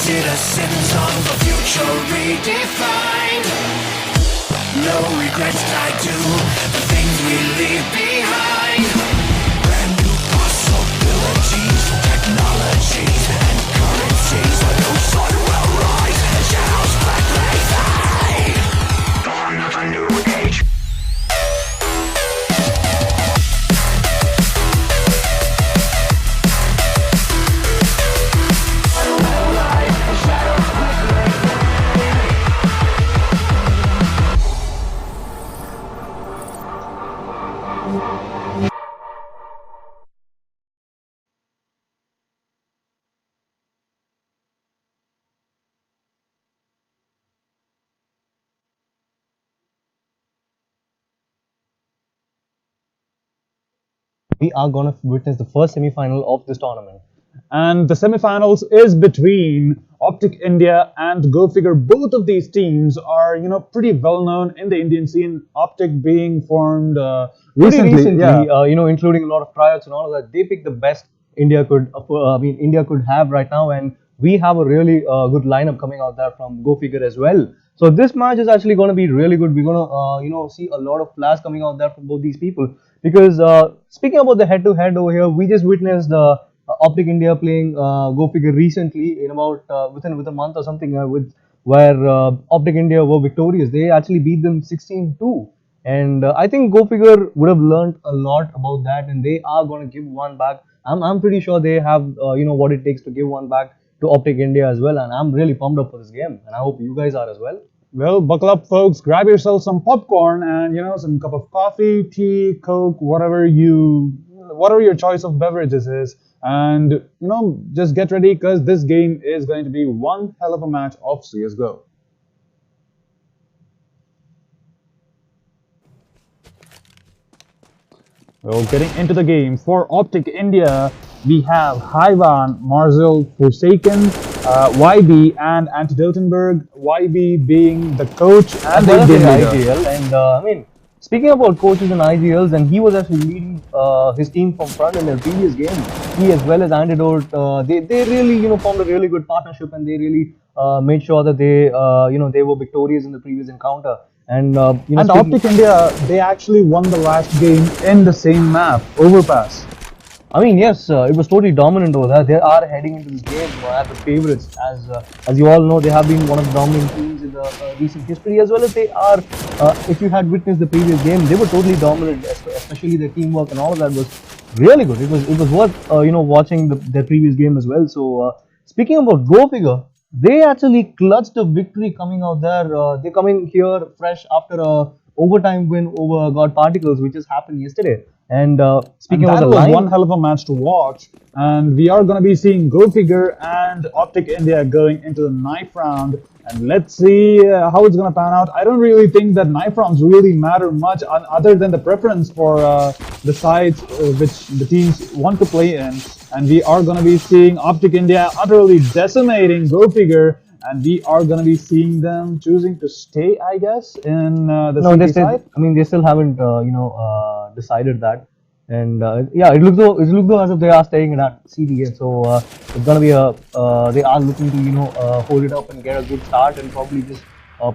Citizens of a future redefined. No regrets tied to the things we leave behind. Brand new possibilities, technologies, and currencies. A new sun will rise and shadows quickly fade. Dawn of a new age. We are going to witness the first semi-final of this tournament. And the semi-finals is between OpTic India and GoFigure. Both of these teams are, pretty well known in the Indian scene. OpTic being formed recently, yeah. Including a lot of tryouts and all of that. They picked the best India could have right now, and we have a really good lineup coming out there from GoFigure as well. So this match is actually going to be really good. We're going to see a lot of flash coming out there from both these people, because speaking about the head-to-head over here, we just witnessed OpTic India playing GoFigure recently in about within a month or something, with where OpTic India were victorious. They actually beat them 16-2. And I think GoFigure would have learned a lot about that, and they are going to give one back. I'm pretty sure they have what it takes to give one back to OpTic India as well, and I'm really pumped up for this game, and I hope you guys are as well. Well, buckle up, folks. Grab yourself some popcorn and some cup of coffee, tea, Coke, whatever your choice of beverages is, and just get ready, because this game is going to be one hell of a match of CS:GO. Well, getting into the game for OpTic India, we have Haivan, Marzel, Forsaken, YB, and Antidotenberg. YB being the coach and the game leader. IGL, and I mean, speaking about coaches and IGLs, and he was actually leading his team from front in their previous game. He as well as Antidote, they really formed a really good partnership, and they really made sure that they were victorious in the previous encounter. And OpTic India, they actually won the last game in the same map, Overpass. I mean, yes, it was totally dominant over there. They are heading into this game as the favorites. As you all know, they have been one of the dominant teams in the recent history, as well as they are. If you had witnessed the previous game, they were totally dominant, especially their teamwork and all of that was really good. It was worth watching their previous game as well. So speaking about GoFigure, they actually clutched a victory coming out there. They come in here fresh after a overtime win over God Particles, which just happened yesterday. And speaking of the line, that was one hell of a match to watch. And we are going to be seeing GoFigure and OpTic India going into the knife round. And let's see how it's going to pan out. I don't really think that knife rounds really matter much other than the preference for the sides which the teams want to play in. And we are going to be seeing OpTic India utterly decimating GoFigure. And we are going to be seeing them choosing to stay, I guess, in the CT side. I mean, they still haven't, decided that. And yeah, it looks though as if they are staying in that CDA. So it's gonna be they are looking to hold it up and get a good start, and probably just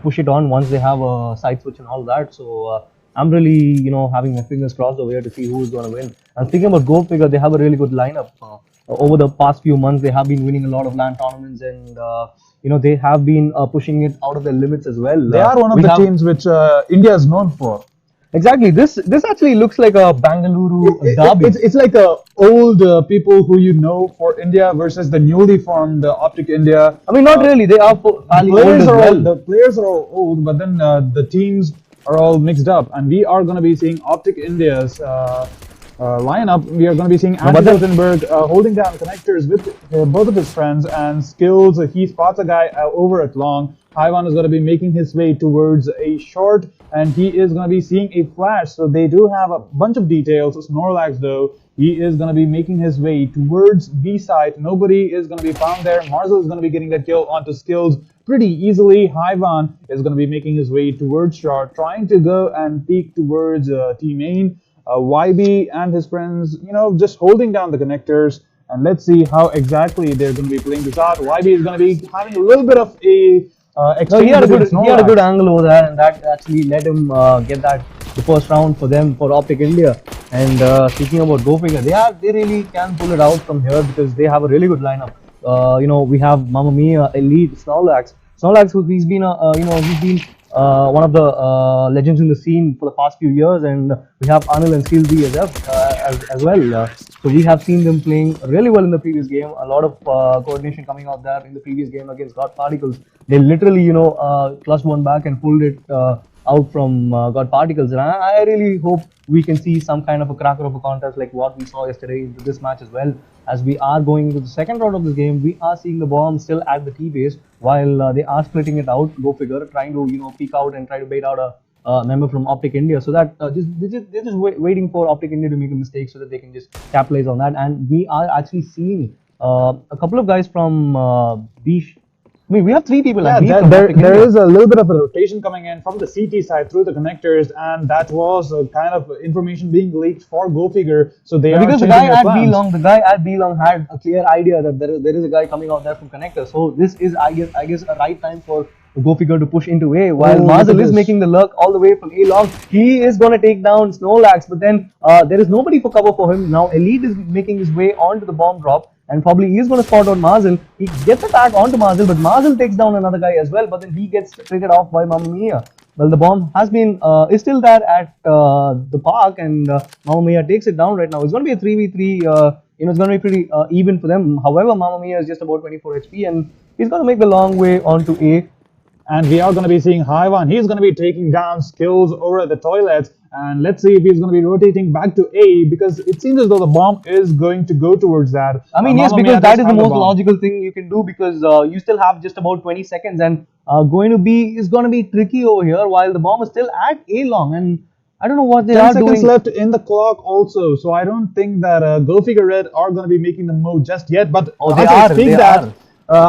push it on once they have a side switch and all that. So I'm really having my fingers crossed over here to see who is gonna win. And speaking about GoFigure, they have a really good lineup. Over the past few months, they have been winning a lot of LAN tournaments, and they have been pushing it out of their limits as well. They are one of the teams which India is known for. Exactly. This actually looks like a Bangalore derby. It's like old people who for India versus the newly formed OpTic India. I mean, not really. They are fairly old as well. The players are all old, but then the teams are all mixed up. And we are going to be seeing OpTic India's lineup. We are going to be seeing Andy Rosenberg holding down connectors with both of his friends, and Skills. He spots a guy over at long. Haivan is going to be making his way towards a short, and he is going to be seeing a flash. So they do have a bunch of details. Snorlax, though, he is going to be making his way towards B side. Nobody is going to be found there. Marzel is going to be getting that kill onto Skills pretty easily. Haivan is going to be making his way towards short, trying to go and peek towards T main. YB and his friends, just holding down the connectors. And let's see how exactly they're going to be playing this out. YB is going to be having a little bit of a he had a good angle over there, and that actually let him get the first round for OpTic India. And speaking about GoFigure, they really can pull it out from here, because they have a really good lineup. We have Mamma Mia, Elite, Snorlax, he's been one of the legends in the scene for the past few years, and we have Anil and Skilzy as well. So we have seen them playing really well in the previous game. A lot of coordination coming out there in the previous game against God Particles. They literally, clutched one back and pulled it out from God Particles. And I really hope we can see some kind of a cracker of a contest like what we saw yesterday into this match as well. As we are going into the second round of this game, we are seeing the bomb still at the T base, while they are splitting it out. GoFigure trying to peek out and try to bait out a member from OpTic India, so that they're just waiting for OpTic India to make a mistake so that they can just capitalize on that. And we are actually seeing a couple of guys from B I mean, we have 3 people. Yeah, and he's from there Optic India. is a little bit of a rotation coming in from the CT side through the connectors, and that was a kind of information being leaked for GoFigure. So they are Because the changing guy their at plans. B-Long, had a clear idea that there is a guy coming out there from connector. So this is, I guess, a right time for GoFigure to push into A. While Oh, look at Mazel is this. making the lurk all the way from A-Long, he is going to take down Snorlax, but then there is nobody for cover for him. Now Elite is making his way onto the bomb drop, and probably he is going to spot on Mazel. He gets a tag onto Mazel, but Mazel takes down another guy as well, but then he gets triggered off by Mamma Mia. Well, the bomb has been is still there at the park, and Mamma Mia takes it down right now. It's going to be a 3v3. It's going to be pretty even for them. However, Mamma Mia is just about 24 HP, and he's going to make the long way onto A. And we are going to be seeing Haiwan. He's going to be taking down skills over at the toilets. And let's see if he's going to be rotating back to A, because it seems as though the bomb is going to go towards that. I mean, yes, Mamma because Mia that does is the have most bomb. logical thing you can do, because you still have just about 20 seconds, and going to be tricky over here while the bomb is still at A long, and I don't know what they 10 are seconds doing. left in the clock also, so I don't think that GoFigure Red are going to be making the move just yet. But Oh, they as I are, speak they that, are.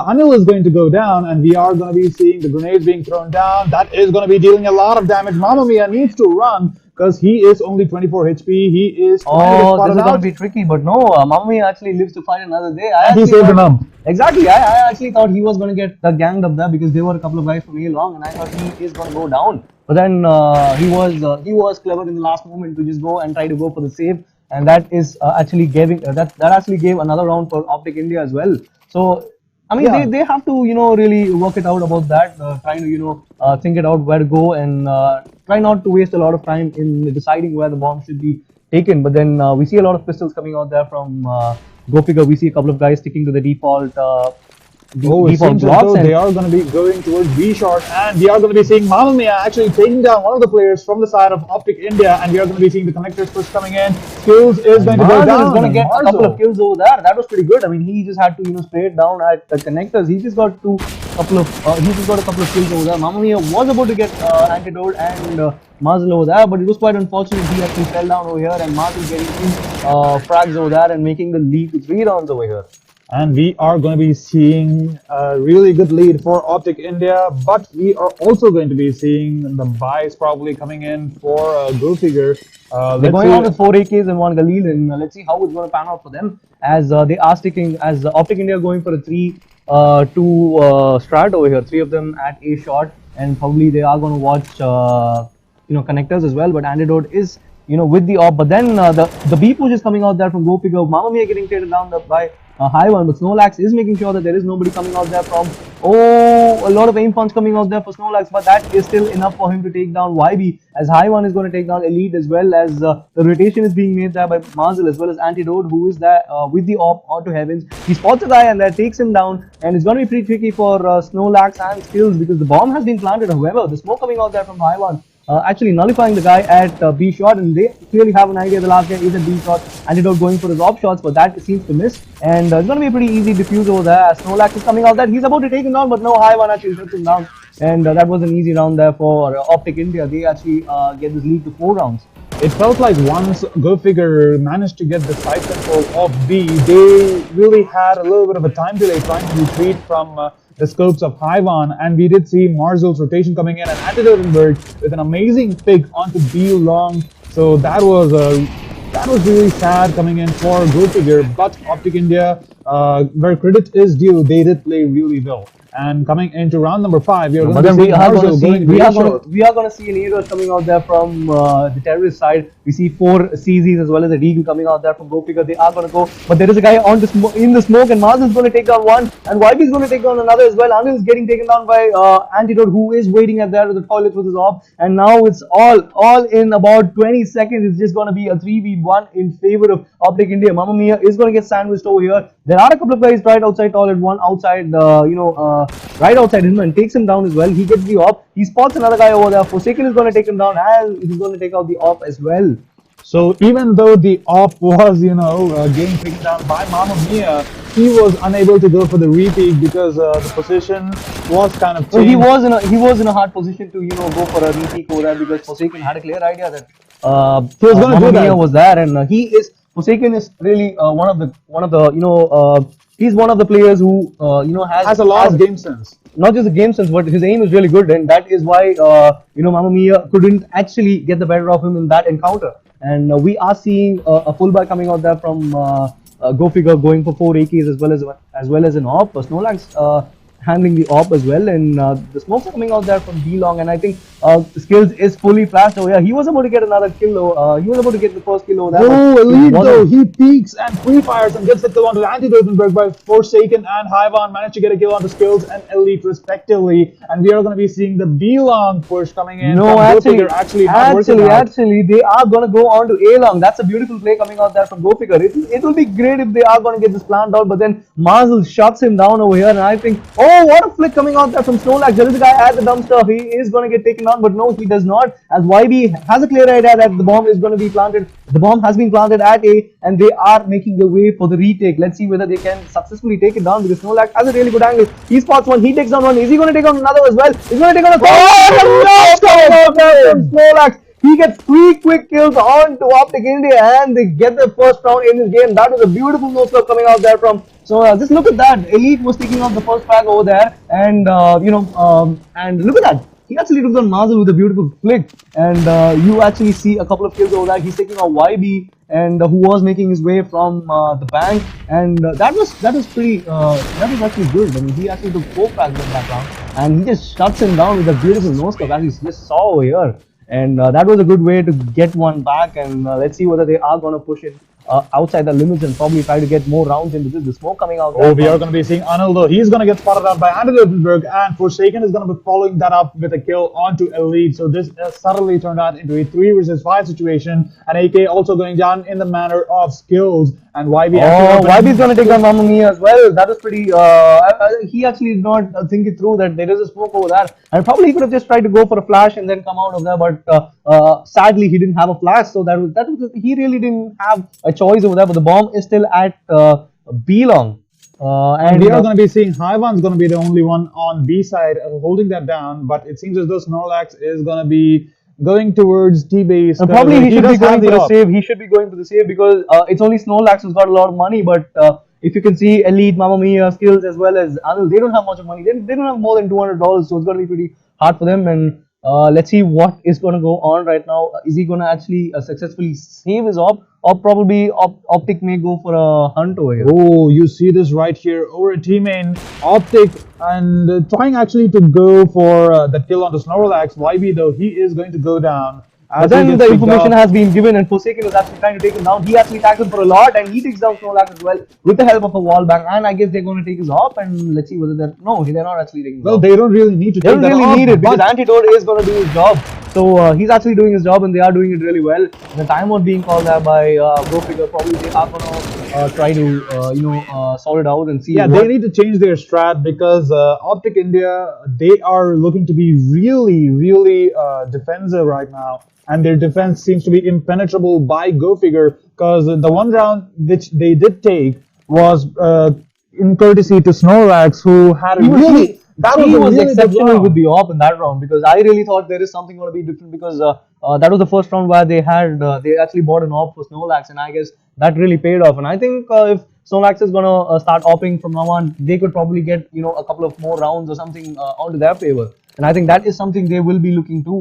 Anil is going to go down, and we are going to be seeing the grenades being thrown down. That is going to be dealing a lot of damage. Mamma Mia needs to run because he is only 24 HP. He is trying to get Oh, this spotted is going to out. be tricky, but no, Mamma Mia actually lives to fight another day. And he saved him up. Exactly, I actually thought he was going to get ganged up there because there were a couple of guys from A long, and I thought he is going to go down. But then he was clever in the last moment to just go and try to go for the save, and that is actually giving that actually gave another round for Optic India as well. So I mean, Yeah. they have to, really work it out about that, trying to, think it out where to go, and try not to waste a lot of time in deciding where the bomb should be taken. But then we see a lot of pistols coming out there from GoFigure. We see a couple of guys sticking to the default Oh, it default seems as blocks, though and they are going to be going towards B short, and we are going to be seeing Mamma Mia actually taking down one of the players from the side of Optic India, and we are going to be seeing the connectors push coming in. Skills is going to go Marzo down. is going to get a Marzo. couple of kills over there. That was pretty good. I mean, he just had to, spray it down at the connectors. He just got a couple of kills over there. Mamma Mia was about to get antidote and Marzel over there, but it was quite unfortunate. He actually fell down over here, and Marzel getting 2 frags over there and making the lead to 3 rounds over here. And we are going to be seeing a really good lead for Optic India, but we are also going to be seeing the buys probably coming in for GoFigure. They're going on with 4 AKs and 1 Galil, and let's see how it's going to pan out for them as they are sticking, as Optic India going for a 3-2 strat over here. 3 of them at A shot, and probably they are going to watch connectors as well. But antidote is with the op, but then the B push is coming out there from GoFigure. Mamma Mia getting taken down by high one, but Snorlax is making sure that there is nobody coming out there from. Oh, a lot of aim punch coming out there for Snorlax, but that is still enough for him to take down YB, as high one is going to take down Elite, as well as the rotation is being made there by Marzel, as well as Antidote, who is there with the op onto Heavens. He spots a guy and that takes him down, and it's going to be pretty tricky for Snorlax and Skills, because the bomb has been planted. However, the smoke coming out there from high one actually nullifying the guy at B shot, and they clearly have an idea the last guy is at B shot. Antidote going for his op shots, but that seems to miss, and it's going to be a pretty easy defuse over there as Snorlax is coming out there. He's about to take him down, but no, high one actually shuts him down, and that was an easy round there for Optic India. They actually get this lead to 4 rounds. It felt like once GoFigure managed to get the side control of B, they really had a little bit of a time delay trying to retreat from the scopes of Haiwan, and we did see Marzel's rotation coming in and Antidotenberg with an amazing pick onto B long. So that was really sad coming in for GoFigure, but Optic India, where credit is due, they did play really well. And coming into round number 5, we are going to see Marzel going we are going to see an A rush coming out there from the terrorist side. We see 4 CZs as well as a Deagle coming out there from GoFigure. They are going to go, but there is a guy in the smoke, and Marzel is going to take down one, and YB is going to take down another as well. Anil is getting taken down by Antidote, who is waiting at there to the toilet with his op, and now it's all in about 20 seconds. It's just going to be a 3v1 in favor of Optic India. Mamma Mia is going to get sandwiched over here. There are a couple of guys right outside toilet, one outside, right outside him, and takes him down as well. He gets the op. He spots another guy over there. Forsaken is going to take him down, and he's going to take out the op as well. So even though the op was, getting taken down by Mamma Mia, he was unable to go for the repeat because the position was kind of changed. So he was in a hard position to go for a repeat over there, because Forsaken had a clear idea that he was going to do that. was there, and Forsaken is really one of the he's one of the players who Has a lot of game sense. Not just the game sense, but his aim is really good, and that is why Mamma Mia couldn't actually get the better of him in that encounter. And we are seeing a fullback coming out there from GoFigure going for 4 AKs as well as an AWP. Snorlax handling the AWP as well, and the smokes are coming out there from B Long, and I think Skills is fully flashed over here. He was about to get another kill, he was about to get the first kill over there. Oh, Elite though, he peeks and pre-fires and gets the kill onto Anti-Dotenberg, by Forsaken and Hyvan managed to get a kill onto Skills and Elite respectively, and we are going to be seeing the B Long push coming in. No, actually, they are going to go on to A Long. That's a beautiful play coming out there from GoFigure. It will be great if they are going to get this planned out, but then Marzel shuts him down over here, and I think, oh, what a flick coming out there from Snorlax. There is a guy at the dumpster. He is going to get taken on, but no, he does not, as YB has a clear idea that the bomb is going to be planted. The bomb has been planted at A, and they are making their way for the retake. Let's see whether they can successfully take it down, because Snorlax has a really good angle. He spots one, he takes down one. Is he going to take on another as well? He's going to take on a Snorlax. He gets 3 quick kills on to OpTic India, and they get their first round in this game. That was a beautiful no-scope coming out there from. So just look at that. Elite was taking off the first frag over there, and and look at that. He actually took on Marzel with a beautiful flick, and you actually see a couple of kills over there. He's taking out YB, and who was making his way from the bank, and that was pretty. That was actually good. I mean, he actually took 4 frags in that round, and he just shuts him down with a beautiful no-scope, as you just saw over here. And that was a good way to get one back, and let's see whether they are going to push it outside the limits and probably try to get more rounds into this. The smoke coming out. Oh, we are going to be seeing Anil though. He's going to get spotted out by Anti-Dotenberg, and Forsaken is going to be following that up with a kill onto Elite. So this suddenly turned out into a 3 versus 5 situation, and AK also going down in the manner of Skills, and YB. Oh, YB is going to take on Mamma Mia as well. That was pretty. He actually did not think it through that there is a smoke over there, and probably he could have just tried to go for a flash and then come out of there. But sadly, he didn't have a flash, so that was he really didn't have a choice over there. But the bomb is still at B Long. And we are going to be seeing Hyvan's going to be the only one on B side holding that down, but it seems as though Snorlax is going to be going towards T-base. Probably he should be going for the save. He should be going for the save, because it's only Snorlax who's got a lot of money. But if you can see Elite, Mamma Mia, Skills as well as Anil, they don't have much of money. They don't have more than $200, so it's going to be pretty hard for them. And let's see what is going to go on right now. Is he going to actually successfully save his AWP, or probably OpTic may go for a hunt over here? Oh, you see this right here over at T-main, OpTic, and trying actually to go for the kill onto Snorlax. YB though, he is going to go down. But then the information has been given, and Forsaken is actually trying to take him down. He actually tackles for a lot, and he takes down Snorlax as well with the help of a wall bang. And I guess they're going to take his AWP, and let's see whether they're not actually taking his Well, they don't really need to take that off. They don't really need it, because Antidote is going to do his job. So he's actually doing his job, and they are doing it really well. The timeout being called there by GoFigure, probably they are going to try to sort it out and see. Yeah, they need to change their strat, because OpTic India, they are looking to be really defensive right now. And their defense seems to be impenetrable by GoFigure, because the one round which they did take was in courtesy to Snorlax, who had he was exceptional with the AWP in that round, because I really thought there is something going to be different, because that was the first round where they actually bought an AWP for Snorlax, and I guess that really paid off. And I think if Snorlax is going to start AWPing from now on, they could probably get a couple of more rounds or something onto their favor. And I think that is something they will be looking to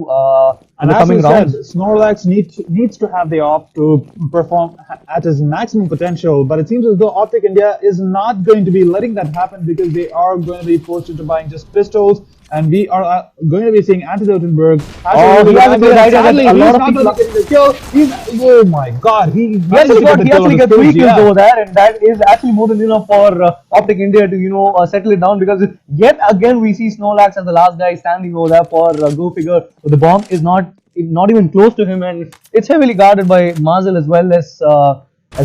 in the coming rounds. Snorlax needs to have the AWP to perform at his maximum potential, but it seems as though OpTic India is not going to be letting that happen, because they are going to be forced into buying just pistols, and we are going to be seeing Anti-Dotenberg. He has a good idea that a lot of people are getting the kill. Oh my god, he actually got 3 kills over there, and that is actually more than enough for OpTic India to settle it down, because yet again we see Snorlax as the last guy standing over there for GoFigure. The bomb is not even close to him, and it's heavily guarded by Marzel as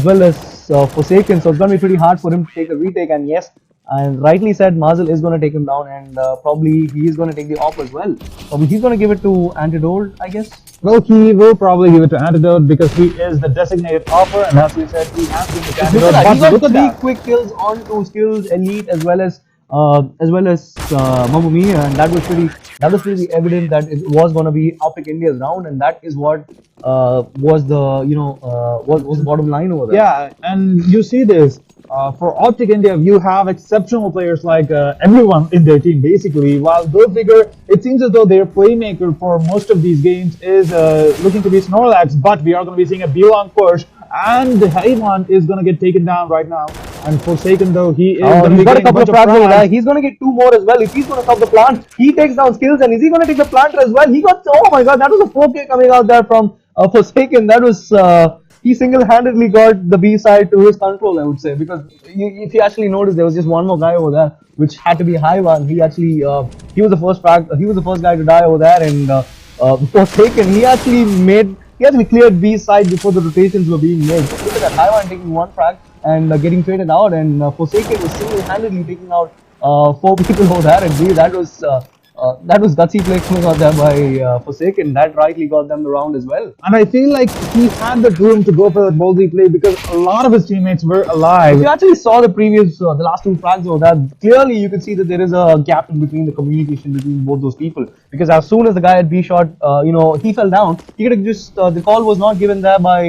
well as Forsaken. So it's going to be pretty hard for him to take a retake. And yes, and rightly said, Marzel is going to take him down, and probably he is going to take the AWP as well. Probably he's going to give it to Antidote, I guess. Well, he will probably give it to Antidote, because he is the designated offer, and as we said, he has been the Antidote. He got 3 quick kills onto Skills, Elite, as well as Mamma Mia, and that was pretty that was pretty evident that it was going to be OpTic India's round, and that is what was the was the bottom line over there. Yeah, and you see this. For OpTic India, you have exceptional players like everyone in their team, basically. While GoFigure, it seems as though their playmaker for most of these games is looking to be Snorlax, but we are going to be seeing a B-long push, and the Hayvan is going to get taken down right now. And Forsaken, though, he is going to he's be got a getting couple of bunch frags over there. frags. He's going to get 2 more as well. If he's going to stop the plant, he takes down skills, and is he going to take the planter as well? He got, oh my god, that was a 4K coming out there from Forsaken. That was he single-handedly got the B side to his control, I would say, because if you actually notice, there was just one more guy over there, which had to be Hayvan. He actually he was the first guy to die over there, and Forsaken, he actually cleared B side before the rotations were being made. Look at that, Hayvan taking 1 frag and getting traded out, and Forsaken was single-handedly taking out 4 people over there, and that was gutsy play coming out there by Forsaken. That rightly got them the round as well. And I feel like he had the room to go for that ballsy play because a lot of his teammates were alive. If you actually saw the last 2 frags over there, clearly you could see that there is a gap in between the communication between both those people. Because as soon as the guy at B shot, he fell down, he could have just, the call was not given there by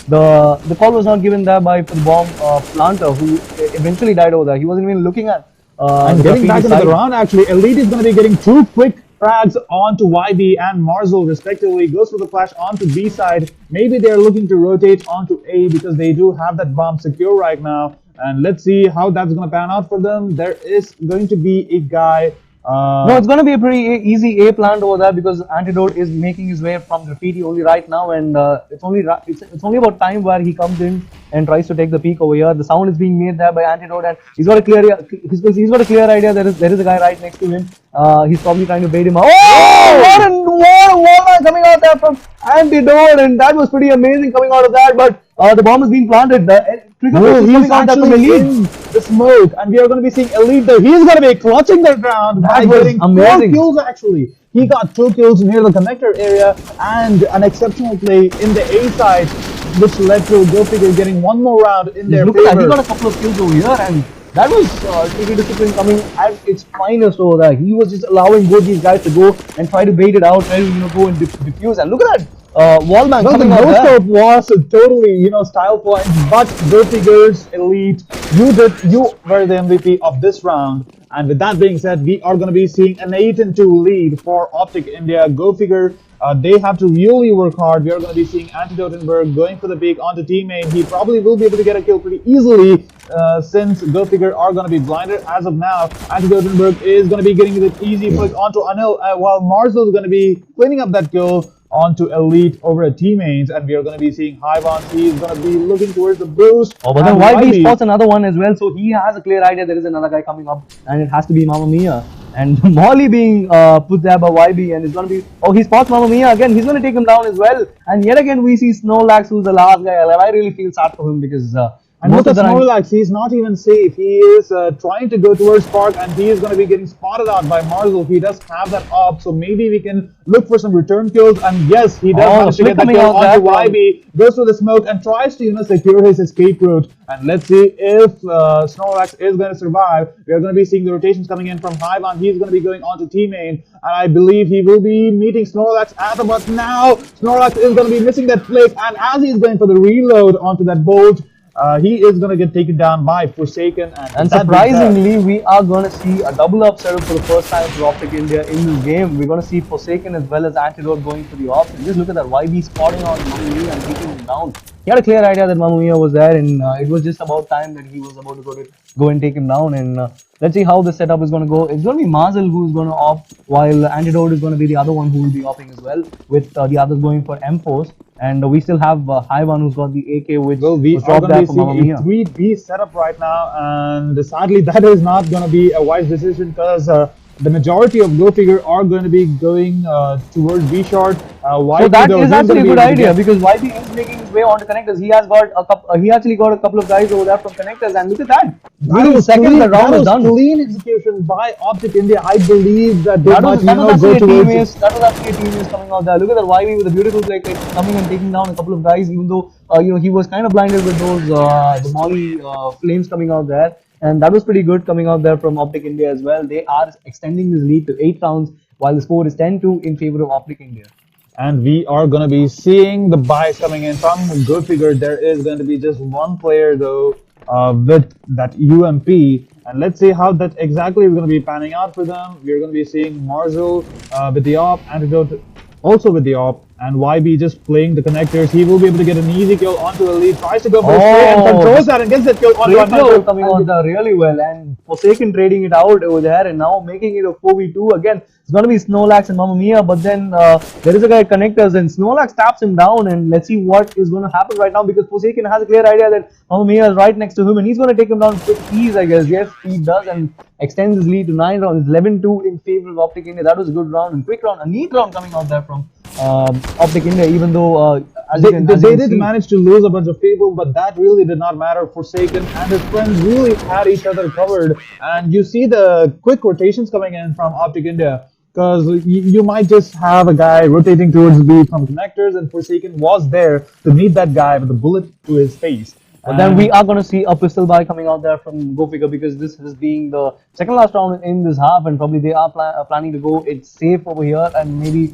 the call was not given there by the bomb planter, who eventually died over there. He wasn't even looking at and getting back into the round, actually, Elite is going to be getting 2 quick frags onto YB and Marzel, respectively. Goes for the flash onto B side. Maybe they're looking to rotate onto A because they do have that bomb secure right now. And let's see how that's going to pan out for them. There is going to be a guy. No, it's going to be a pretty easy A plant over there because Antidote is making his way from graffiti only right now, and it's only about time where he comes in and tries to take the peak over here. The sound is being made there by Antidote, and he's got a clear idea. There is a guy right next to him. He's probably trying to bait him out. Oh, what a wall coming out there from Antidote, and that was pretty amazing coming out of that. But the bomb is being planted. He's actually in the smoke, and we are going to be seeing Elite there. He's going to be clutching the ground by getting 4 kills actually. He got 2 kills near the connector area and an exceptional play in the A side, which led to GoFigure getting 1 more round in their favor. He got a couple of kills over here, and that was TK Discipline coming at its finest over there. He was just allowing both these guys to go and try to bait it out, try to go and diffuse. And look at that. Wallbang coming out there. The no-scope was totally, style points, but GoFigure's Elite, you were the MVP of this round. And with that being said, we are going to be seeing an 8-2 lead for OpTic India. GoFigure, they have to really work hard. We are going to be seeing Antidotenberg going for the peak onto teammate. He probably will be able to get a kill pretty easily since GoFigure are going to be blinded as of now. Antidotenberg is going to be getting the easy push onto Anil, while Marzel is going to be cleaning up that kill onto Elite over at teammates, and we are going to be seeing Hayvan. He is going to be looking towards the boost. Oh, but then YB spots another one as well, so he has a clear idea there is another guy coming up, and it has to be Mamma Mia. And Molly being put there by YB, and it's going to be, oh, he spots Mamma Mia again. He's going to take him down as well. And yet again, we see Snorlax, who's the last guy alive. I really feel sad for him because and look at Snorlax, he's not even safe. He is trying to go towards Spark, and he is going to be getting spotted out by Marzel. He does have that up, so maybe we can look for some return kills. And yes, he does manage to get the kill onto YB. Goes to the smoke and tries to secure his escape route. And let's see if Snorlax is going to survive. We are going to be seeing the rotations coming in from Hayvan. He's going to be going onto teammate, and I believe he will be meeting Snorlax at the but now. Snorlax is going to be missing that flick, and as he's going for the reload onto that bolt, he is going to get taken down by Forsaken. And surprisingly, we are going to see a double up setup for the first time for OpTic India in this game. We're going to see Forsaken as well as Antidote going for the off. Just look at that, YB spotting on Mamma Mia and taking him down. He had a clear idea that Mamma Mia was there, and it was just about time that he was about to go and take him down. And let's see how the setup is going to go. It's going to be Marzel who's going to opt, while Antidote is going to be the other one who will be opting as well, with the others going for M4s. And we still have Hayvan who's got the AK, which we are going to be seeing a 3B setup right now, and sadly that is not going to be a wise decision because the majority of GoFigure are going to be going towards B short. So that is actually a good idea because YB is making his way onto connectors. He has got he actually got a couple of guys over there from connectors, and look at that. Within seconds, the round is done. Clean execution by OpTic India. I believe that they might go towards. That was actually a team ace coming out there. Look at that YB with a beautiful play coming and taking down a couple of guys, even though he was kind of blinded with those the Molly flames coming out there. And that was pretty good coming out there from OpTic India as well. They are extending this lead to 8 rounds, while the score is 10-2 in favor of OpTic India. And we are going to be seeing the buys coming in from GoFigure. There is going to be just one player though with that UMP, and let's see how that exactly is going to be panning out for them. We're going to be seeing Marzel with the op, Antidote also with the op, and YB just playing the connectors. He will be able to get an easy kill onto Elite, tries to go for a spray and controls that and gets that kill onto Antidote coming out there really well, and Forsaken trading it out over there and now making it a 4v2 again. It's going to be Snowlax and Mamma Mia, but then there is a guy connectors and Snowlax taps him down, and let's see what is going to happen right now, because Forsaken has a clear idea that Mamma Mia is right next to him and he's going to take him down with ease, I guess. Yes, he does, and extends his lead to 9 rounds. 11-2 in favor of OpTic India. That was a good round and quick round, a neat round coming out there from OpTic India, even though they did manage to lose a bunch of people, but that really did not matter. Forsaken and his friends really had each other covered, and you see the quick rotations coming in from OpTic India, because you might just have a guy rotating towards B from connectors, and Forsaken was there to meet that guy with a bullet to his face. But then we are going to see a pistol buy coming out there from GoFigure, because this is being the second last round in this half, and probably they are planning to go it safe over here and maybe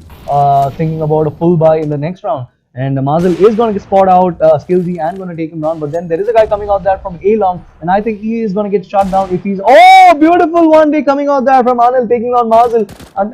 thinking about a full buy in the next round. And Marzel is going to spot out Skillsy and going to take him down, but then there is a guy coming out there from A-Long, and I think he is going to get shot down if he's... Oh, beautiful one day coming out there from Anil taking on Marzel,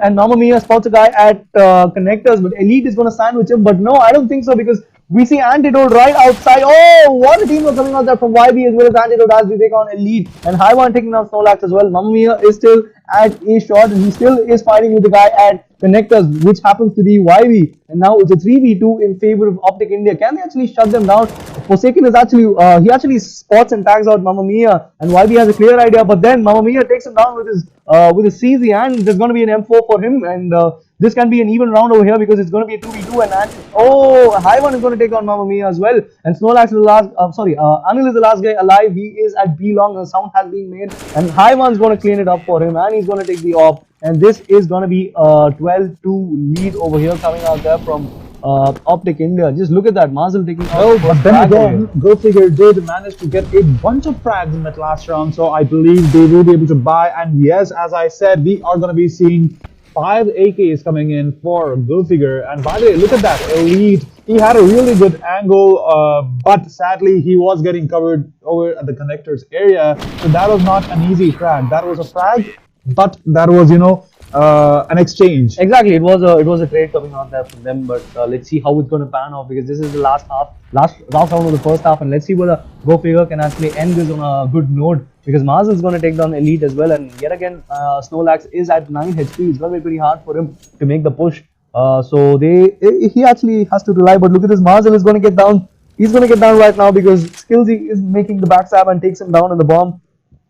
and Mamma Mia spots a guy at connectors, but Elite is going to sandwich him, but no, I don't think so, because we see Antidote right outside. Oh, what a team was coming out there from YB as well as Antidote as we take on Elite, and Haiwan taking down Snowlax as well. Mamma Mia is still at a shot, and he still is fighting with the guy at connectors, which happens to be YB, and now it's a 3v2 in favor of OpTic India. Can they actually shut them down? Forsaken is actually he actually spots and tags out Mamma Mia, and YB has a clear idea, but then Mamma Mia takes him down with his CZ, and there's going to be an M4 for him, and this can be an even round over here, because it's going to be a 2v2, and Haiwan is going to take on Mamma Mia as well, and Snowlax is the last, Anil is the last guy alive. He is at B-Long, the sound has been made, and Haiwan is going to clean it up for him, and he's going to take the op, and this is going to be a 12-2 lead over here coming out there from OpTic India. Just look at that, Marzel taking out. Well, but then again, GoFigure did manage to get a bunch of frags in that last round, so I believe they will be able to buy, and yes, as I said, we are going to be seeing 5 AKs coming in for GoFigure. And by the way, look at that, Elite. He had a really good angle, but sadly he was getting covered over at the connectors area, so that was not an easy frag. That was a frag, but that was, you know, an exchange. Exactly, it was a trade coming out there from them, but let's see how it's going to pan off, because this is the last round of the first half, and let's see whether GoFigure can actually end this on a good note, because Mars is going to take down Elite as well, and yet again Snowlax is at 9 HP. It's going to be pretty hard for him to make the push, so he actually has to rely. But look at this, Marzel is going to get down. He's going to get down right now, because Skillsy is making the backstab and takes him down, and the bomb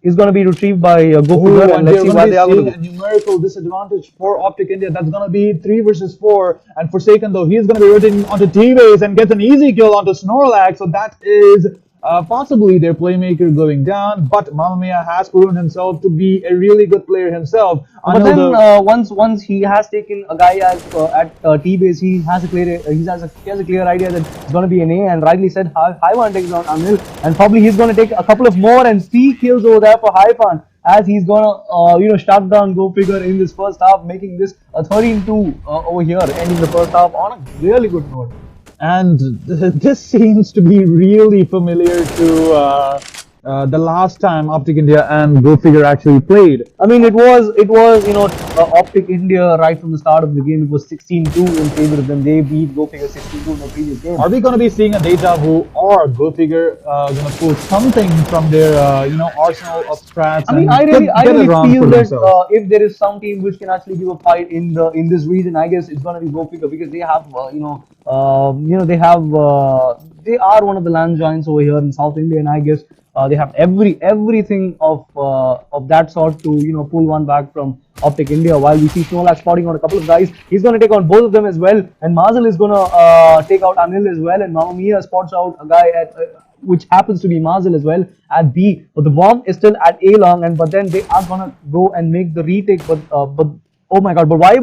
is going to be retrieved by GoFigure, and let's see why they are going to a numerical disadvantage for OpTic India. That's going to be 3 versus 4, and Forsaken, though, he is going to be rotating onto T-Base and gets an easy kill onto Snorlax, so that is possibly their playmaker going down, but Mamma Mia has proven himself to be a really good player himself. But then once he has taken a guy at T-Base, he has a clear idea that it's going to be an A, and rightly said, Haiwan takes down Anil, and probably he's going to take a couple of more and 3 kills over there for Haiwan, as he's going to shut down GoFigure in this first half, making this a 13-2 over here, ending the first half on a really good note. And this seems to be really familiar to the last time OpTic India and GoFigure actually played. I mean, it was OpTic India right from the start of the game. It was 16-2 in favor of them. They beat GoFigure 16-2 in the previous game. Are we going to be seeing a deja vu, or GoFigure going to pull something from their arsenal of strats? I mean, I really feel that if there is some team which can actually give a fight in this region, I guess it's going to be GoFigure, because they have they are one of the land giants over here in South India, and I guess they have everything of that sort to pull one back from OpTic India. While we see Snowlax spotting on a couple of guys, he's going to take on both of them as well, and Marzel is going to take out Anil as well, and Mamma Mia spots out a guy at which happens to be Marzel as well at B, but the bomb is still at A long, but then they are going to go and make the retake, but Oh my god, but why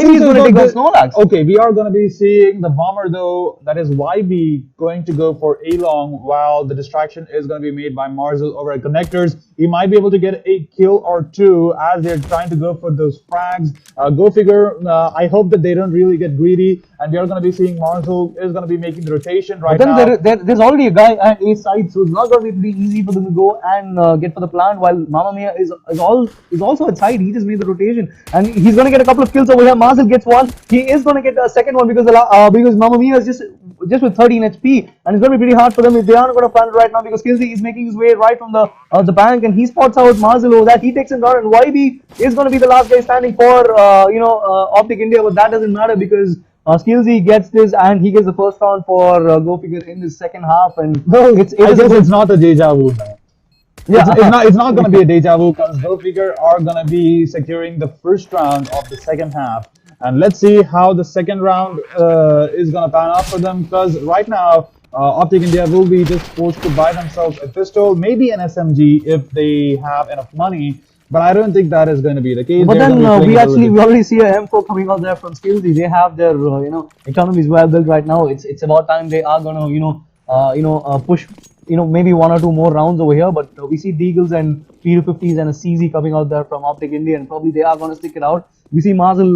seems is going to as take though the Snorlax? Okay, we are going to be seeing the bomber though. That is YB going to go for A long, while the distraction is going to be made by Marzel over at connectors. He might be able to get a kill or two as they're trying to go for those frags. Go figure. I hope that they don't really get greedy, and we are going to be seeing Marzel is going to be making the rotation right But then now. there's already a guy at A side, so it's not going to be pretty easy for them to go and get for the plant. While Mamma Mia is also at side. He just made the rotation, and he's going to get a couple of kills over here. Marcel gets one. He is going to get a second one because Mamma Mia is just with 13 HP, and it's going to be pretty hard for them if they aren't going to plant right now because Skillsy is making his way right from the bank, and he spots out Marcel over that. He takes him down, and YB is going to be the last guy standing for OpTic India, but that doesn't matter because. Skillsy gets this and he gets the first round for GoFigure in the second half, and I guess it's not a deja vu now. Yeah, it's not going to be a deja vu because GoFigure are going to be securing the first round of the second half. And let's see how the second round is going to pan out for them because right now OpTic India will be just forced to buy themselves a pistol, maybe an SMG if they have enough money. But I don't think that is going to be the case. But then we already see a M4 coming out there from Skillsy. They have their economies well built right now. It's about time they are going to push maybe one or two more rounds over here. But we see Deagles and P250s and a CZ coming out there from OpTic India, and probably they are going to stick it out. We see Marcel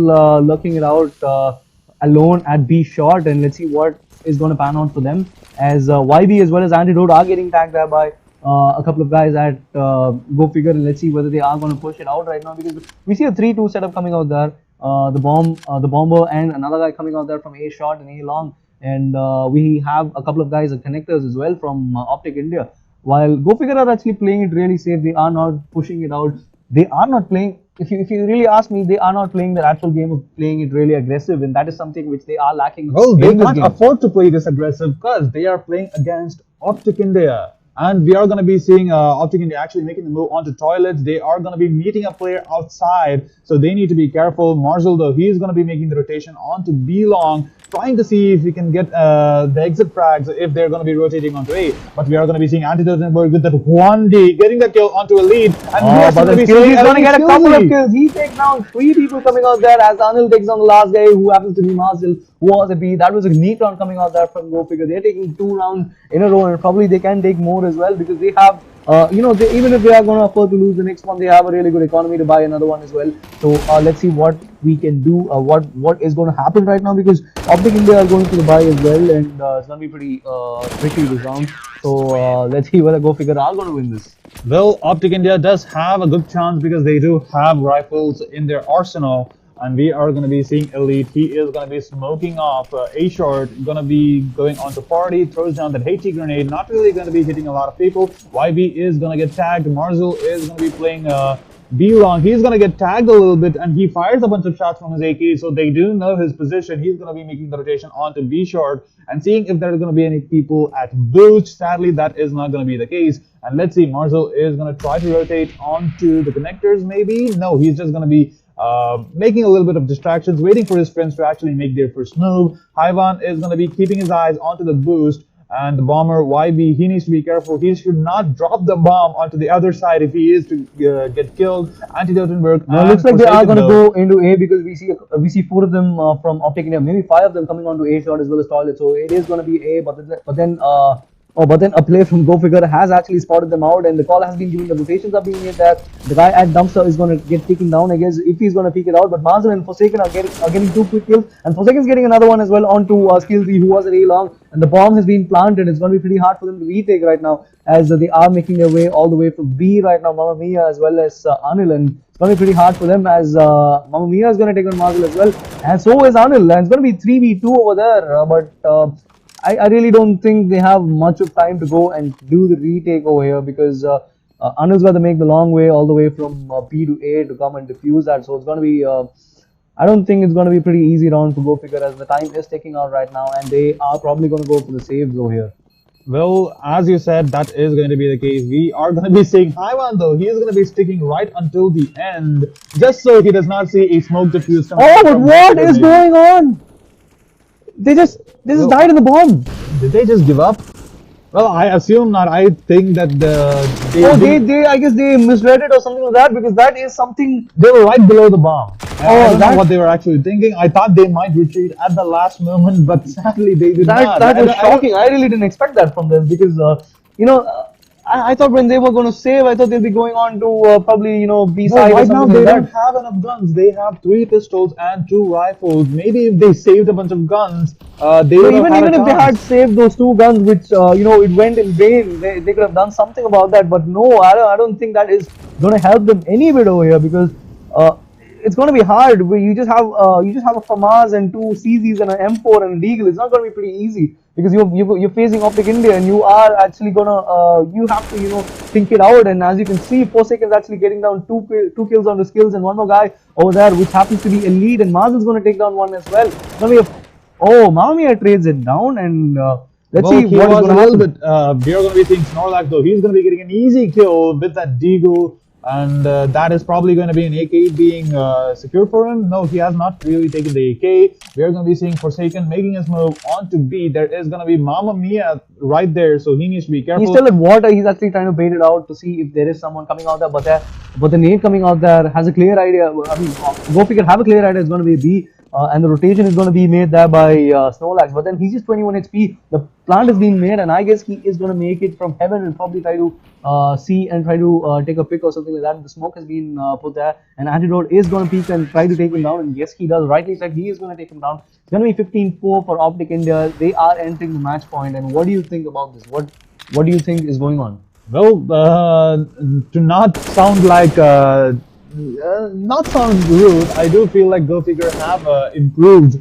lurking it out alone at B short, and let's see what is going to pan out for them as YB as well as Antidote are getting tagged there by a couple of guys at GoFigure, and let's see whether they are going to push it out right now because we see a 3-2 setup coming out there. The bomber and another guy coming out there from A short and A long, and we have a couple of guys at connectors as well from OpTic India. While GoFigure are actually playing it really safe, they are not pushing it out. They are not playing. If you really ask me, they are not playing their actual game of playing it really aggressive, and that is something which they are lacking. Well, they can't afford to play this aggressive because they are playing against OpTic India. And we are going to be seeing OpTic India actually making the move onto toilets. They are going to be meeting a player outside, so they need to be careful. Marzel, though, he is going to be making the rotation onto B long, trying to see if we can get the exit frags if they're going to be rotating onto A. But we are going to be seeing Antidote with that 1D, getting the kill onto a lead. And but he's going to get a couple of kills. He takes down 3 people coming out there as Anil takes down the last guy who happens to be Marzel, who was a B. That was a neat round coming out there from GoFigure. They're taking 2 rounds in a row, and probably they can take more as well because they have even if they are going to afford to lose the next one, they have a really good economy to buy another one as well. So let's see what we can do, what is going to happen right now because OpTic India are going to the buy as well, and it's going to be pretty tricky this round. So let's see whether GoFigure are going to win this. Well, OpTic India does have a good chance because they do have rifles in their arsenal. And we are going to be seeing Elite. He is going to be smoking off A short, going to be going on to party, throws down that HT grenade, not really going to be hitting a lot of people. YB is going to get tagged. Marzel is going to be playing B long. He's going to get tagged a little bit, and he fires a bunch of shots from his AK, so they do know his position. He's going to be making the rotation onto B short and seeing if there are going to be any people at boost. Sadly, that is not going to be the case. And let's see, Marzel is going to try to rotate onto the connectors, maybe? No, he's just going to be making a little bit of distractions, waiting for his friends to actually make their first move. Haiwan is going to be keeping his eyes onto the boost, and the bomber YB, he needs to be careful. He should not drop the bomb onto the other side if he is to get killed. Antidotenberg. It looks like they are going to go into A because we see 4 of them from OpTic India, maybe 5 of them coming onto A short as well as toilet. So it is going to be A, but then a player from GoFigure has actually spotted them out, and the call has been given. The rotations are being made there. The guy at Dumpster is going to get taken down, I guess, if he's going to peek it out. But Marzel and Forsaken are getting 2 quick kills, and Forsaken's getting another one as well onto Skillsy, who was at A long, and the bomb has been planted. It's going to be pretty hard for them to retake right now as they are making their way all the way from B right now. Mamma Mia as well as Anil, and it's going to be pretty hard for them as Mamma Mia is going to take on Marzel as well, and so is Anil, and it's going to be 3v2 over there. But I really don't think they have much of time to go and do the retake over here because Anil's got to make the long way all the way from B to A to come and defuse that. So it's going to be, I don't think it's going to be a pretty easy round to GoFigure as the time is ticking out right now, and they are probably going to go for the saves over here. Well, as you said, that is going to be the case. We are going to be seeing Haiwan, though. He is going to be sticking right until the end, just so he does not see a smoke diffuse. Oh, but what is going on? They just died in the bomb. Did they just give up? Well, I assume not. I think that I guess they misread it or something like that because that is something. They were right below the bomb. I don't know what they were actually thinking. I thought they might retreat at the last moment, but sadly they did not. That was shocking. I really didn't expect that from them because you know I thought when they were going to save, I thought they'd be going on to probably B No, side or right now something they like don't that. have enough guns. They have 3 pistols and 2 rifles. Maybe if they saved a bunch of guns, they So would have had even a if they had chance. saved those 2 guns, which it went in vain, they could have done something about that. But no, I don't think that is going to help them any bit over here because uh, it's going to be hard. You just have a FAMAS and 2 CZs and an M4 and a Deagle. It's not going to be pretty easy because you're facing OpTic India and you are actually gonna you have to think it out. And as you can see, Forsaken is actually getting down two kills on the skills and one more guy over there, which happens to be Elite, and Maz is going to take down one as well. It's going to be a Oh, Mamma Mia trades it down, and let's Well, see he what is was going a to little happen. bit. We are going to be seeing Snorlax though. He's going to be getting an easy kill with that Deagle, and that is probably going to be an AK being secured for him. No, he has not really taken the AK. We are going to be seeing Forsaken making his move onto B. There is going to be Mamma Mia right there, so he needs to be careful. He's still at water. He's actually trying to bait it out to see if there is someone coming out there. But the nade coming out there has a clear idea. I mean, GoFigure have a clear idea. It's going to be B, and the rotation is going to be made there by Snorlax. But then he's just 21 HP. The plant is being made, and I guess he is going to make it from heaven and probably try to see and try to take a pick or something like that. The smoke has been put there, and Antidote is going to peek and try to take him down. And yes, he does. Rightly said, he is going to take him down. It's going to be 15-4 for OpTic India. They are entering the match point. And what do you think about this? What do you think is going on? Well, to not sound like not sound rude, I do feel like GoFigure have improved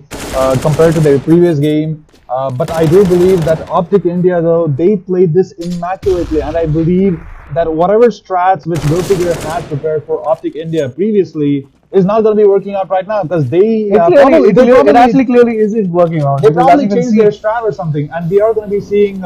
compared to their previous game. But I do believe that OpTic India, though, they played this immaculately, and I believe that whatever strats which GoFigure had prepared for OpTic India previously is not going to be working out right now because they It actually clearly isn't working out. they Because probably as you can changed see, their strat or something, and we are going to be seeing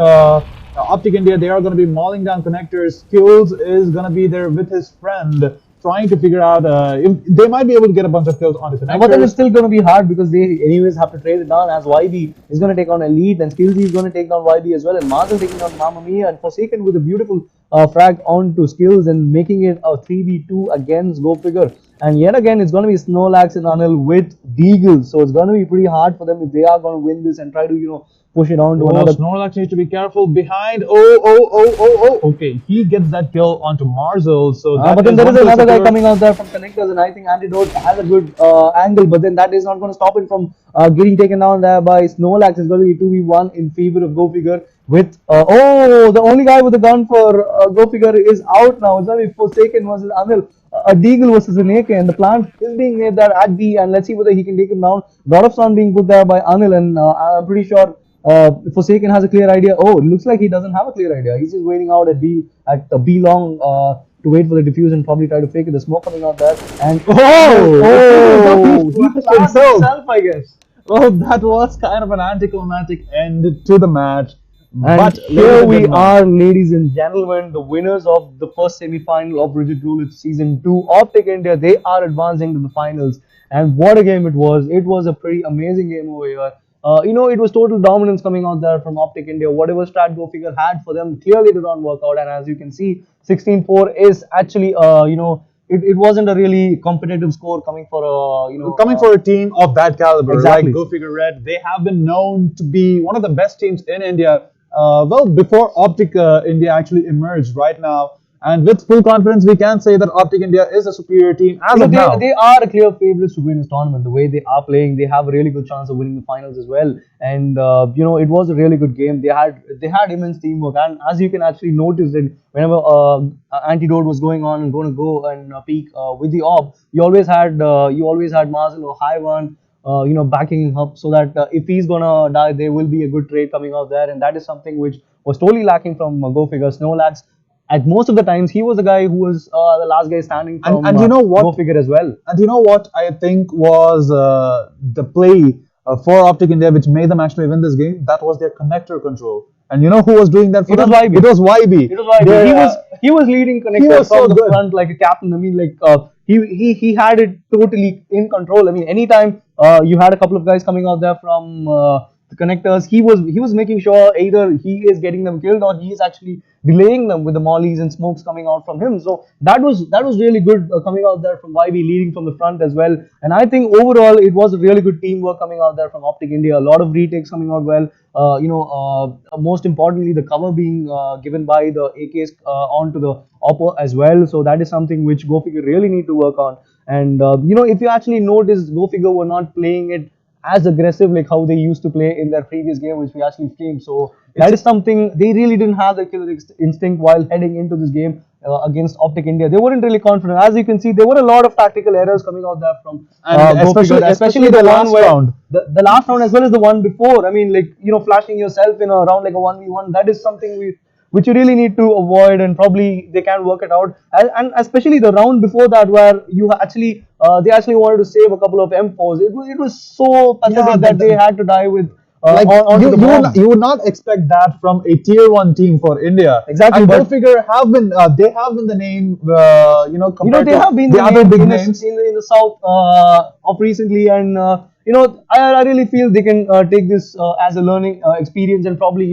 OpTic India. They are going to be mauling down connectors. Skills is going to be there with his friend, trying to figure out if they might be able to get a bunch of kills onto connectors. but then it's still going to be hard because they anyways have to trade it down, as YB is going to take on Elite and Skillsy is going to take down YB as well, and Marvel taking on Mamma Mia, and Forsaken with a beautiful frag onto Skills and making it a 3v2 against GoFigure. And yet again, it's going to be Snorlax and Anil with Deagle, so it's going to be pretty hard for them if they are going to win this and try to push it on to another. Snorlax needs to be careful behind. Okay, he gets that kill onto Marzel. So that but then there is one another guy secure. coming out there from connectors, and I think Antidote has a good angle, but then that is not going to stop him from getting taken down there by Snorlax. It's going to be 2v1 in favor of GoFigure with the only guy with a gun for GoFigure is out now. It's going to be Forsaken versus Anil. A Deagle versus an AK, and the plant is being made there at B, and let's see whether he can take him down. Lot of sun being put there by Anil, and I'm pretty sure Forsaken has a clear idea. Oh, it looks like he doesn't have a clear idea. He's just waiting out at B long to wait for the diffuse and probably try to fake it. The smoke coming out there, and he pushed himself, I guess. Well, that was kind of an anticlimactic end to the match. And But here we are, ladies and gentlemen, the winners of the first semi-final of Rigid Roulette Season 2. OpTic India, they are advancing to the finals. And what a game it was. It was a pretty amazing game over here. It was total dominance coming out there from OpTic India. Whatever strat GoFigure had for them clearly did not work out. And as you can see, 16-4 is actually, it wasn't a really competitive score coming for coming for a team of that caliber, Exactly. like GoFigure Red, they have been known to be one of the best teams in India. Before OpTic India actually emerged right now. And with full confidence, we can say that OpTic India is a superior team as of now. They are a clear favorites to win this tournament. The way they are playing, they have a really good chance of winning the finals as well. And it was a really good game. They had immense teamwork, and as you can actually notice that whenever Antidote was going on and going to go and peak with the Op, you always had Marzel or Haiwan. Backing him up so that if he's gonna die, there will be a good trade coming out there, and that is something which was totally lacking from GoFigure. Snorlax, at most of the times, he was the guy who was the last guy standing from and you know what? GoFigure as well. And you know what I think was the play for OpTic India which made them actually win this game? That was their connector control. And you know who was doing that for them? YB. It was YB. It was YB. He was leading connectors so from the good. front like a captain. I mean, like he had it totally in control. I mean, anytime you had a couple of guys coming out there from the connectors. He was making sure either he is getting them killed or he is actually delaying them with the mollies and smokes coming out from him. So that was really good coming out there from YB, leading from the front as well. And I think overall it was a really good teamwork coming out there from OpTic India. A lot of retakes coming out well. Most importantly, the cover being given by the AKs onto the Oppo as well. So that is something which GoFigure really need to work on. And if you actually notice, GoFigure were not playing it as aggressive like how they used to play in their previous game, which we actually framed. So that is something they really didn't have the killer instinct while heading into this game against OpTic India. They weren't really confident. As you can see, there were a lot of tactical errors coming out there from especially the last round. The last round as well as the one before. I mean, flashing yourself in a round like a 1v1. That is something which you really need to avoid, and probably they can work it out. And especially the round before that, where they actually wanted to save a couple of M4s. It was so pathetic that they had to die with. You would not expect that from a tier 1 team for India. Exactly. And GoFigure have been the name compared they have been the other big names names in the south of recently, and I really feel they can take this as a learning experience, and probably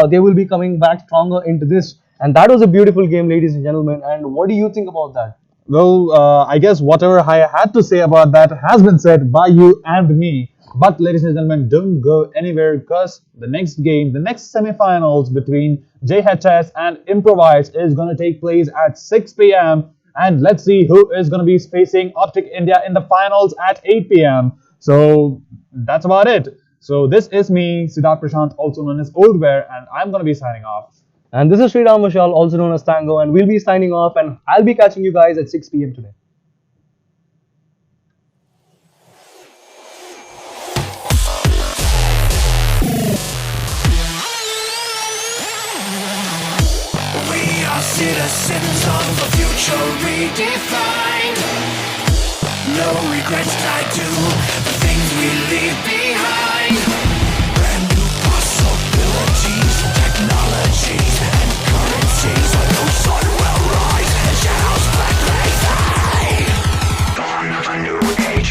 they will be coming back stronger into this. And that was a beautiful game, ladies and gentlemen. And what do you think about that? Well, I guess whatever I had to say about that has been said by you and me. But ladies and gentlemen, don't go anywhere, because the next game, the next semi-finals between JHS and Improvise is going to take place at 6 p.m. And let's see who is going to be facing OpTic India in the finals at 8 p.m. So that's about it. So this is me, Siddharth Prashant, also known as Oldware, and I'm going to be signing off. And this is Sriram Vishal, also known as Tango, and we'll be signing off, and I'll be catching you guys at 6 p.m. today. Citizens of a future redefined. No regrets tied to the things we leave behind. Brand new possibilities, technologies, and currencies. A new sun will rise and shadows blackly fade. Dawn of a new age.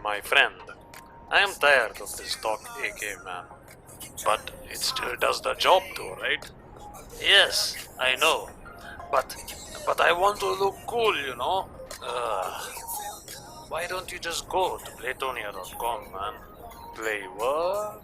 My friend, I am tired of this stock AK, man. But it still does the job though, right? Yes, I know. But I want to look cool, you know? Why don't you just go to Playtonia.com, man? Play what?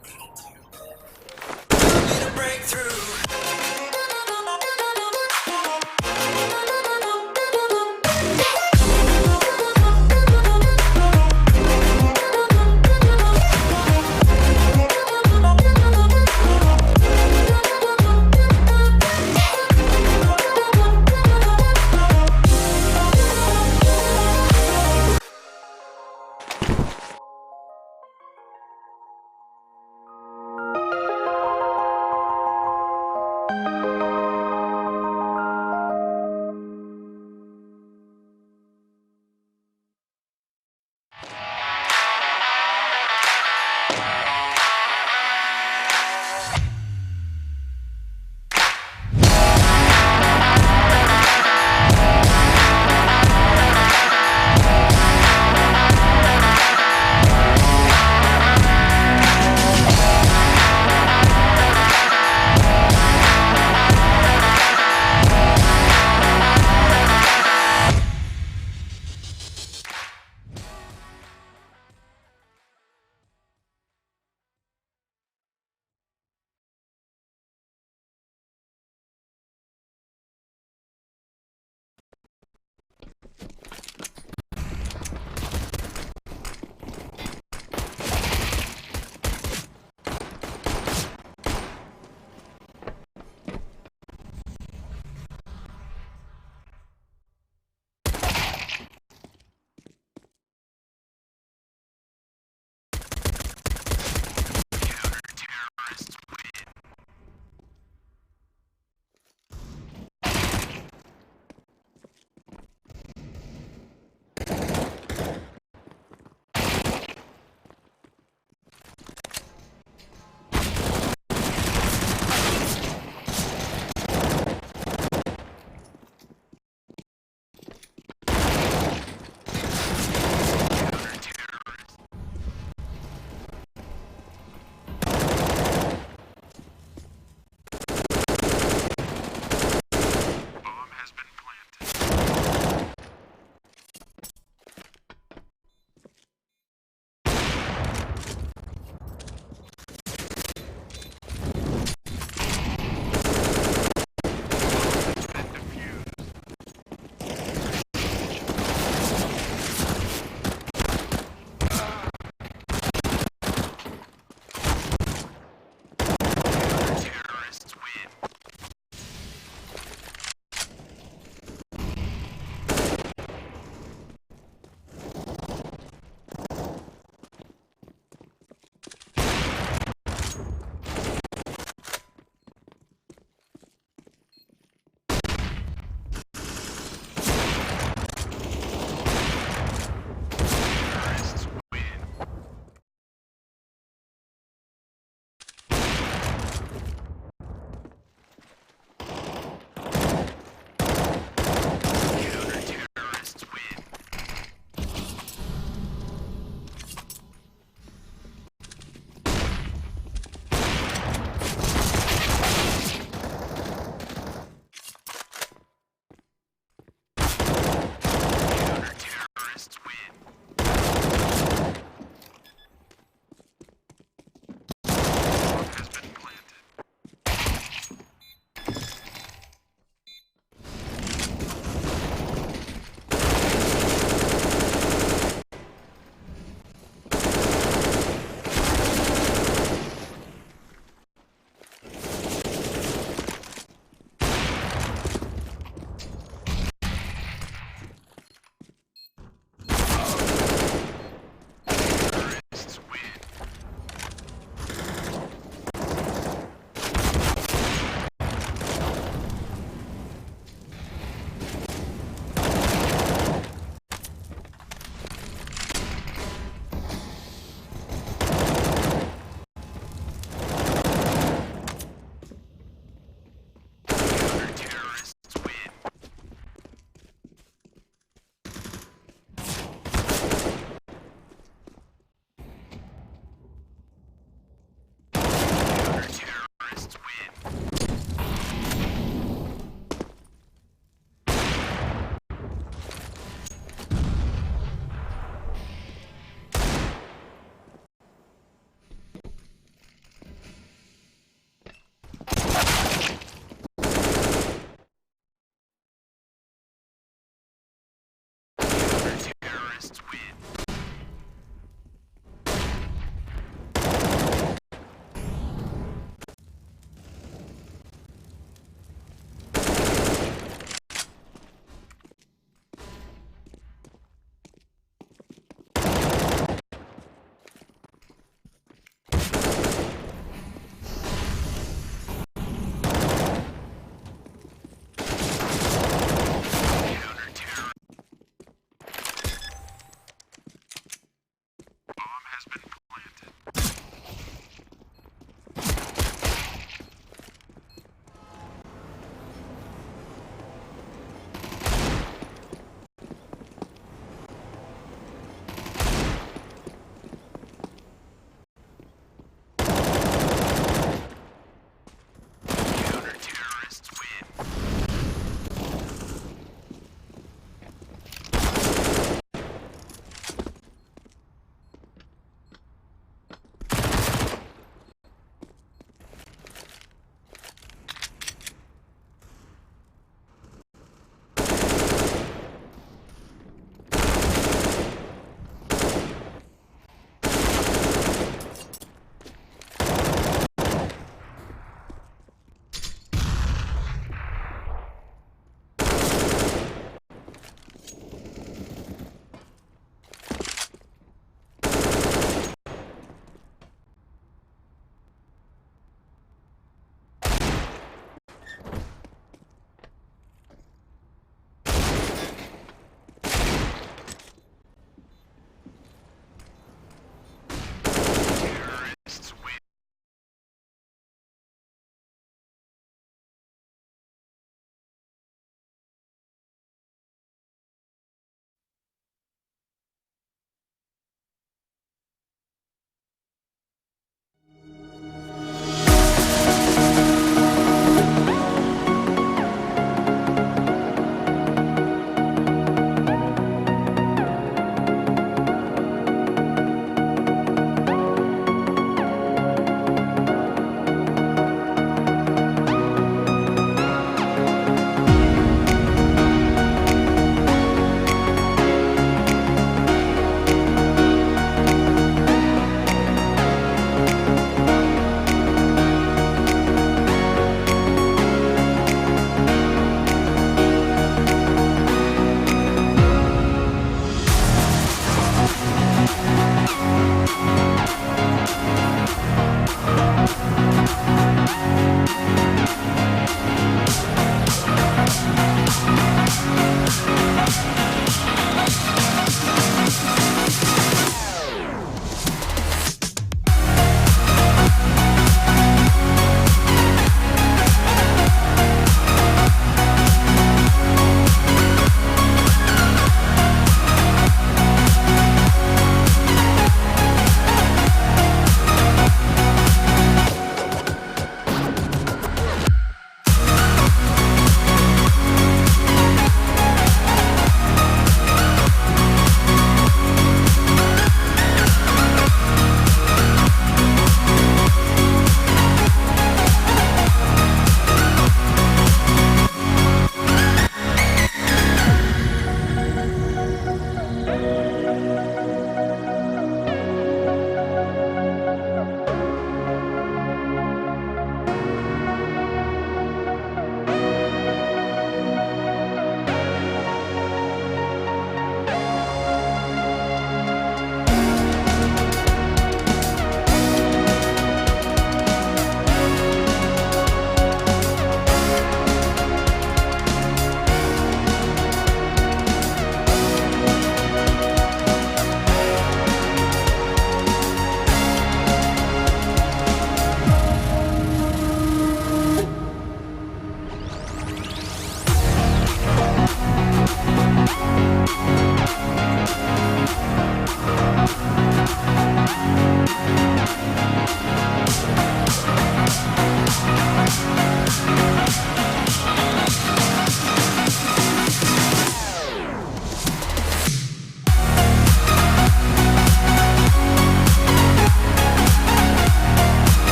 We'll be right back.